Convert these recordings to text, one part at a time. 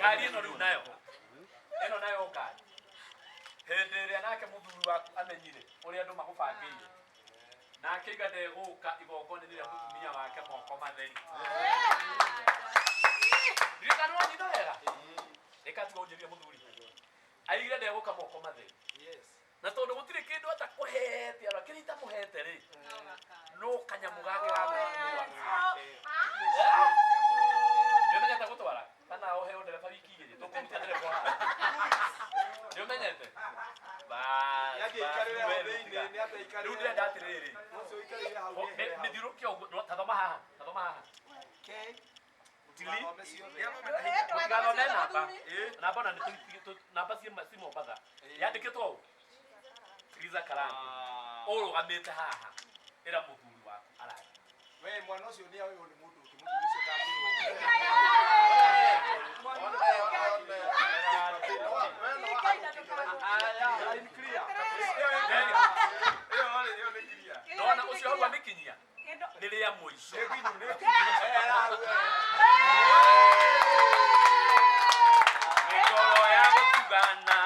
ngari ino riu nayo ino nayo ngari hende ria nake muthuri waku amenyire uria andu magubangire nake igande guka igongone riria mutumia wake moko matheri rikano nyino wega ikatiga unjirie muthuri aigire ndeguka moko matheri na tondu gutire kindu atakuhete ara kirita muhete ri no kanyamu gake gagutua Nyomenyete gutwara kana ohe ndereba wiki igiri tukuruta ndereba haha Nyomenyete ba riu ndirenda atiriri nithirukia uguo tathoma haha tili mutigathome namba na namba cia Mombatha yandikitwo u Triza Karangu urugamite haha ira muthuri waku arari we mwana ucio ni awe ni mundu kimuthuri ucio ndona ucio hau amikinyia niria muico ngoro ya gutugana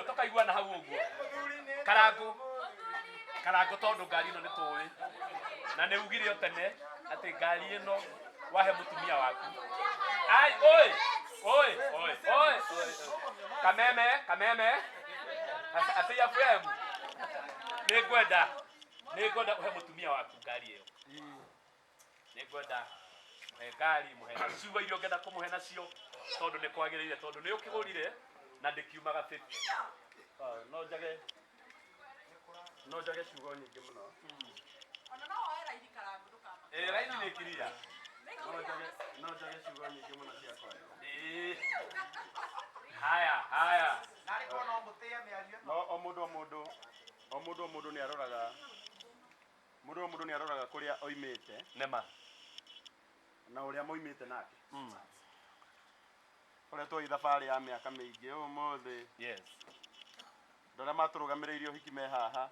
Tokaiguana hau uguo Karangu tondu ngari ino nitui na ni ugire o tene ati ngari ino wahe mutumia waku ai oi kameme ati ya FM nigwenda uhe mutumia waku ngari iyo nigwenda ngari muhe na ciugo irio ngenda kumuhe nacio tondu ni kwagirire tondu ni ukigurire na ndikiumaga 50 no jage ciugo nyingi muno ona no oe raini Karangu ndukama raini ni kiria no jage ciugo nyingi muno cia kwa haya nari kono mutia miario no o mundu mundu ni aroraga mundu ni aroraga kuria oimite nema na uria moimite nake uria tu ithabari ya miaka mingi umuthi yes ndora maturugamiriirio hiki me haha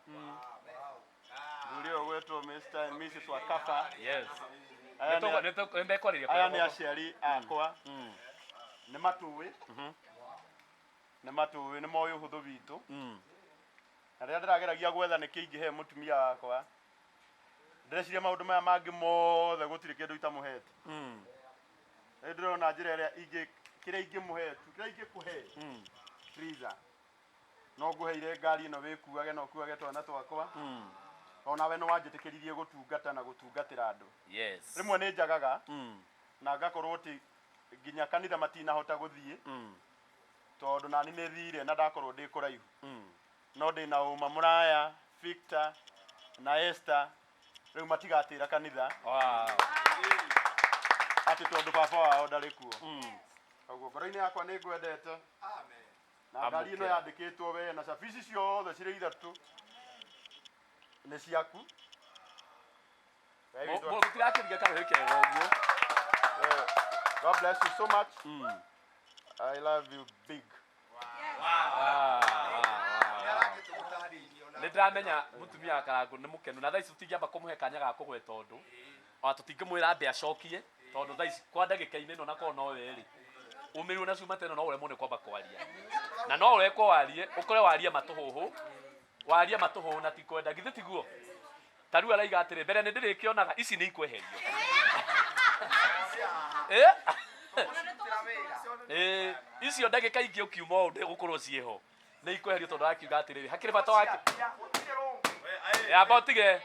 ndio gwetwo Mr and Mrs Wakafa yes aya ni aciari akwa ni matuwi ni moyo huthu witu na rĩrĩa ndĩrageragia gwetha nĩ kĩingĩhe mũtumia wakwa ndĩreciria maũndũ maya mangĩ mothe gũtirĩ kĩndũ itamũhete nĩ ndĩrona njĩra ĩrĩa kĩrĩa ingĩmũhe kĩrĩa ingĩkũhe Triza no ngũheire ngari ĩno wĩkuage no kuage twana twakwa ona we no wanjĩtĩkĩririe gũtungata na gũtungatĩra andũ yes rĩmwe nĩ njagaga na ngakorwo atĩ nginya kanitha matinahota gũthiĩ tondũ nani nĩ thire na ndakorwo ndĩ kũraihu no ndĩ na uma Mũraya Victor na Esther rĩu matigatĩra kanitha atĩ tondũ baba wao ndarĩ kuo koguo ngoro-inĩ yakwa nĩ ngwendete na ngari ĩno yandĩkĩtwo we na cabici ciothe cirĩ ithatũ nĩ ciaku God bless you so much. I love you big. Nĩndĩramenya mũtumia wa Karangũ nĩ mũkenu na thaa ici tũtingĩamba kũmũhe kanya ga kũgweta ũndũ ona tũtingĩmwĩra ambe acokie tondũ thaa ici kwa ndagĩka-inĩ ĩno nakorwo no werĩ umĩrĩru na ciuma teno no ũremwo nĩ kwamba kwaria na no ũrekwo warie ũkore waria matũhũhũ na ti kwenda githĩ tiguo ta rĩu araiga atĩrĩ mbere nĩ ndĩrĩkĩonaga ici nĩ ikweherio icio ndagĩka ingĩ ũkiuma ũndũ gũkorwo ciĩho nĩ ikweherio tondũ akiuga atĩrĩrĩ hakĩrĩ bata wake abotige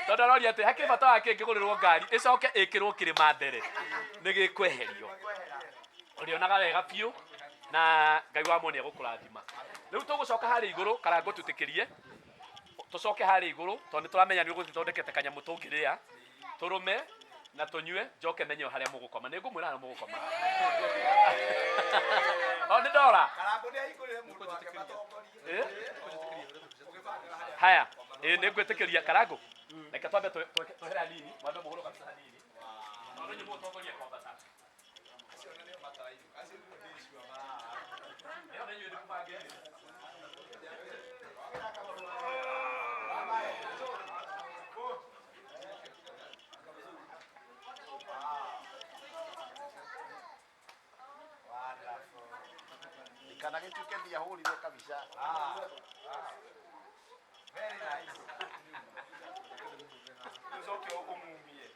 tondũ aroria atĩ hakĩrĩ bata wake ngĩgũrĩrwo ngari ĩcoke ĩkĩrwo kĩrĩma mbere nĩ gĩkweherio ũrĩonaga wega biũ na Ngai wa mwene egũkũrathima rĩu tũgũcoka harĩa igũrũ Karangũ twĩtĩkĩrie tũcoke harĩa igũrũ tondũ nĩ tũramenya nĩ ũgũthondekete kanyamũ tũngĩrĩa tũrũme na tũnyue njoke menye harĩa mũgũkoma nĩ ngũmwĩra harĩa mũgũkoma o nĩ ndora Karangũ nĩ ahingũrĩre mũndũ wake matongorie haya nĩ ngwĩtĩkĩria Karangũ reke twambe twehere hanini mwambe mũhũrũ kabisa hanini tondũ nyuĩ mũtongoria kwambata acio nĩ mataraihu acio nĩ ndĩcua leo nĩ nyuĩ ndĩkũbangĩire kana gĩtuĩke ndiahũrire kabisa. Very nice. Nĩcoke ũmumie.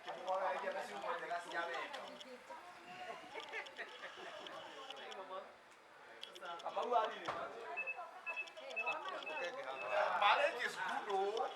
Kĩmũhoreria na ciugo njega cia wendo. Kamau arire. Marriage is good.